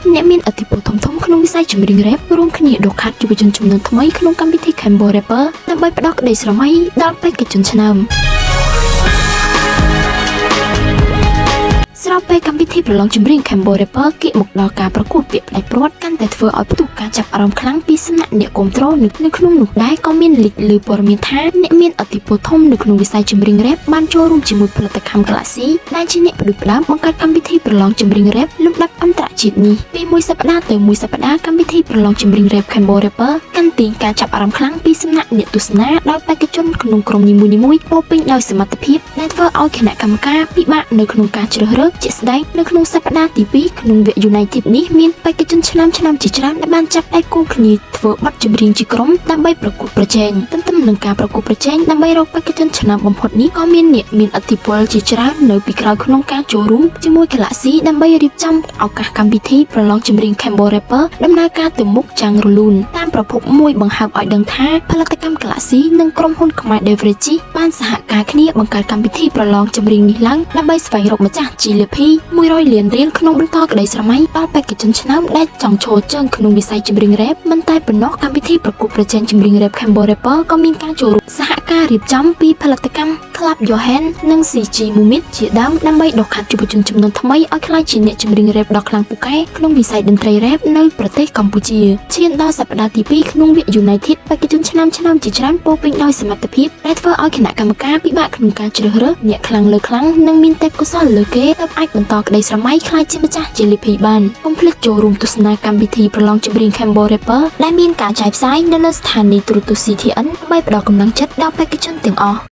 អ្នកមានឥទ្ធិពលធំៗក្នុងវិស័យចម្រៀងរ៉េបរួមគ្នាដកខាត់យុវជនជំនាន់ថ្មីក្នុងកម្មវិធី Cambo Rapper ដើម្បីផ្ដល់ក្តីស្រមៃដល់បេក្ខជនឆ្នើមស្របពេលកម្មវិធីប្រឡងចម្រៀង Cambo Rapper គៀកមកដល់ការប្រកួតពាក្យផ្ដាច់ព្រាត់កាន់តែធ្វើឲ្យផ្ទុះការចាប់អារម្មណ៍ខ្លាំងពីសំណាក់អ្នកគាំទ្រនៅក្នុងនោះដែរក៏មានលេចឮព័ត៌មានថាអ្នកមានឥទ្ធិពលធំនៅក្នុងវិស័យចម្រៀងរ៉េបបានចូលរួមជាមួយផលិតកម្ម Galaxy ដែលជាអ្នកផ្ដួចផ្ដើមបង្កើតកម្មវិធីប្រឡងចម្រៀងរ៉េបលំដាប់អន្តរជាតិនេះពីមួយសប្ដាហ៍ទៅមួយសប្ដាហ៍កម្មវិធីប្រឡងចម្រៀងរ៉េប Cambo Rapper កាន់តែការចាប់អារម្មណ៍ខ្លាំងពីសំណាក់អ្នកទស្សនាដោយបេក្ខជនក្នុងក្រុមនីមួយៗពោពេញដោយសមត្ថភាពដែលធ្វើឲ្យគណៈកម្មការពិបាកនៅក្នុងការជ្រើសរើសជាក់ស្ដែងនៅក្នុងសប្ដាហ៍ទី2ក្នុងវគ្គ United នេះមានបេក្ខជនឆ្នើមជាច្រើនដែលបានចាប់ដៃគូគ្នាធ្វើបទចម្រៀងជាក្រុមដើម្បីប្រកួតប្រជែងទន្ទឹមនឹងការប្រកួតប្រជែងដើម្បីរកបេក្ខជនឆ្នើមបំផុតនេះក៏មានអ្នកមានឥទ្ធិពលជាច្រើននៅពីក្រោយក្នុងការចូលរួមជាមួយ Galaxy ដើម្បីរៀបចំឱកាសកម្មវិធីប្រឡងចម្រៀង Cambo Rapper ដំណើរការទៅមុខយ៉ាងរលូនតាមប្រភពមួយបង្ហើបឲ្យដឹងថាផលិតកម្ម Galaxy និងក្រុមហ៊ុនខ្មែរ Devrechi បានសហការគ្នាបង្កើតកម្មវិធីប្រឡងចម្រៀងនេះឡើងដើម្បីស្វែងរកម្ចាស់ជីលាភី100 លានរៀលក្នុងបន្តក្តីស្រមៃដល់បេក្ខជនឆ្នើមដែលចង់ឈរជើងក្នុងវិស័យចម្រៀងរ៉េបមិនតែប៉ុណ្ណោះកម្មវិធីប្រកួតប្រជែងចម្រៀងរ៉េប Cambo Rapper ក៏មានការចូលរួមសហការរៀបចំពីផលិតកម្ម Club Your Hand និង CG Mumit ជាដើមដើម្បីដកខាត់យុវជនជំនាន់ថ្មីឲ្យក្លាយជាអ្នកចម្រៀងរ៉េបដ៏ខ្លាំងពូកែក្នុងវិស័យតន្ត្រីរ៉េបនៅប្រទេសកម្ពុជាឈានដល់សប្តាហ៍ទី2ក្នុងវគ្គ United បេក្ខជនឆ្នើមជាច្រើនពោពេញដោយសមត្ថភាពដែលធ្វើឲ្យគណៈកម្មការពិបាកក្នុងការជ្រើសរើសអ្នកខ្លាំងលើខ្លាំងនិងមានទេពកោសល្យលើគេទើបអាចបន្តក្តីស្រមៃក្លាយជាម្ចាស់ជាលីភីបានកុំភ្លេចចូលរួមទស្សនាកម្មវិធីប្រឡងចម្រៀង Cambo Rapper ដែលមានការចាយផ្សាយនៅលើស្ថានីយទូរទស្សន៍ CTN ដើម្បីផ្ដល់កម្លាំងចិត្តដល់បេក្ខជនទាំងអស់